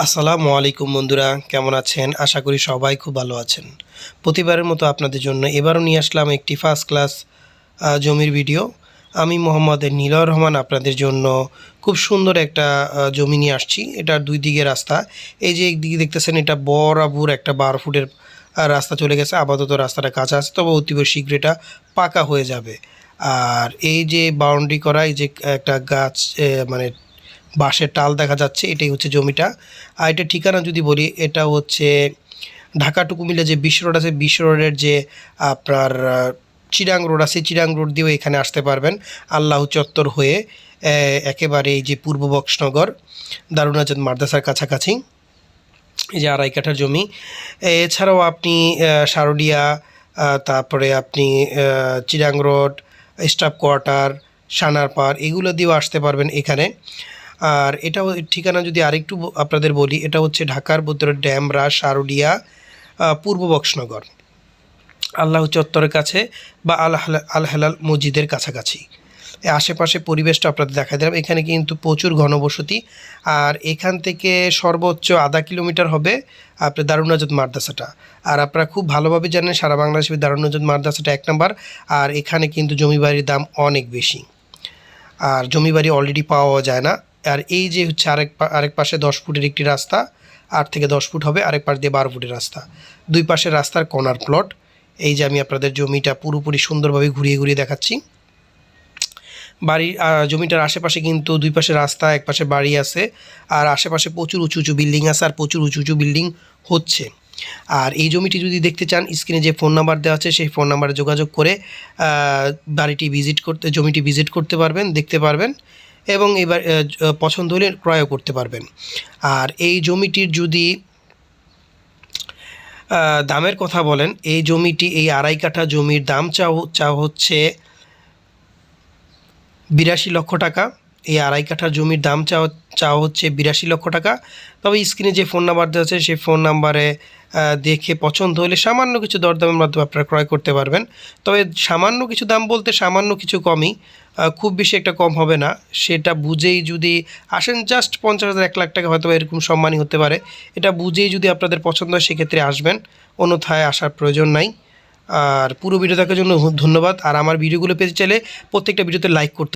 আসসালামু আলাইকুম বন্ধুরা, কেমন আছেন? আশা করি সবাই খুব ভালো আছেন। প্রতিবারের মতো আপনাদের জন্য এবারও নিয়ে আসলাম একটি ফার্স্ট ক্লাস জমির ভিডিও। আমি মোহাম্মদ নিলয় রহমান আপনাদের জন্য খুব সুন্দর একটা জমি নিয়ে আসছি। এটার দুই দিকে রাস্তা। এই যে একদিকে দেখতেছেন, এটা বরাবর একটা 12 ফুটের রাস্তা চলে গেছে। আপাতত রাস্তাটা কাঁচা আছে, তবে অতীব শীঘ্র এটা পাকা হয়ে যাবে। আর এই যে বাউন্ডারি করা, এই যে একটা গাছ মানে বাঁশের টাল দেখা যাচ্ছে, এটাই হচ্ছে জমিটা। আর এটার ঠিকানা যদি বলি, এটা হচ্ছে ঢাকা টু কুমিল্লা যে বিশ্ব রোড আছে, বিশ্ব রোডের যে আপনার চিরাং রোড আছে, চিরাং রোড দিয়েও এখানে আসতে পারবেন। আল্লাহ চত্বর হয়ে একেবারে এই যে পূর্ব বক্সনগর দারুন আজাদ মাদ্রাসার কাছাকাছি এই যে আড়াই কাঠার জমি। এছাড়াও আপনি শারুলিয়া, তারপরে আপনি Chirang road, staff quarter, Sanarpar এগুলো দিয়েও আসতে পারবেন এখানে। আর এটাও ঠিকানা যদি আরেকটু আপনাদের বলি, এটা হচ্ছে ঢাকার ভিতরে ড্যামরা, শারুলিয়া, পূর্ব বক্সনগর, আল্লাহ চত্বরের কাছে বা আল হেলাল মসজিদের কাছাকাছি। আশেপাশে পরিবেশটা আপনাদের দেখা দিলাম। এখানে কিন্তু প্রচুর ঘনবসতি। আর এখান থেকে সর্বোচ্চ আধা কিলোমিটার হবে আপনার দারুন নাজাত মাদ্রাসাটা। আর আপনারা খুব ভালোভাবে জানেন, সারা বাংলাদেশে দারুন নাজাত মাদ্রাসাটা 1 নম্বর। আর এখানে কিন্তু জমি বাড়ির দাম অনেক বেশি, আর জমি বাড়ি অলরেডি পাওয়া যায় না। আর এই যে হচ্ছে আরেক পাশে 10 ফুটের একটি রাস্তা, 8 থেকে 10 ফুট হবে, আরেক পাশ দিয়ে 12 ফুটের রাস্তা, দুই পাশে রাস্তার কর্নার প্লট। এই যে আমি আপনাদের জমিটা পুরোপুরি সুন্দরভাবে ঘুরিয়ে ঘুরিয়ে দেখাচ্ছি। বাড়ির জমিটার আশেপাশে কিন্তু দুই পাশে রাস্তা, এক পাশে বাড়ি আছে, আর আশেপাশে প্রচুর উঁচু উঁচু বিল্ডিং আছে, আর প্রচুর উঁচু উঁচু বিল্ডিং হচ্ছে। আর এই জমিটি যদি দেখতে চান, স্ক্রিনে যে ফোন নাম্বার দেওয়া আছে সেই ফোন নাম্বারে যোগাযোগ করে জমিটি ভিজিট করতে পারবেন, দেখতে পারবেন, এবং এবার পছন্দ হলে ক্রয়ও করতে পারবেন। আর এই জমিটির যদি দামের কথা বলেন, এই জমিটি, এই আড়াই কাঠা জমির দাম চাও হচ্ছে 82 লক্ষ টাকা। এই আড়াই কাঠা জমির দাম চাওয়া হচ্ছে 82 লক্ষ টাকা। তবে স্ক্রিনে যে ফোন নাম্বার দেওয়া আছে সেই ফোন নাম্বারে দেখে পছন্দ হলে সামান্য কিছু দরদামের মাধ্যমে আপনারা ক্রয় করতে পারবেন। তবে সামান্য কিছু দাম বলতে সামান্য কিছু কমই, খুব বেশি একটা কম হবে না। সেটা বুঝেই যদি আসেন, জাস্ট 50,000 1 লাখ টাকা হয়তো এরকম সম্মানই হতে পারে। এটা বুঝেই যদি আপনাদের পছন্দ হয় সেক্ষেত্রে আসবেন, অন্যথায় আসার প্রয়োজন নাই। আর পুরো ভিডিও দেখার জন্য ধন্যবাদ। আর আমার ভিডিওগুলো পেতে চাইলে প্রত্যেকটা ভিডিওতে লাইক করতে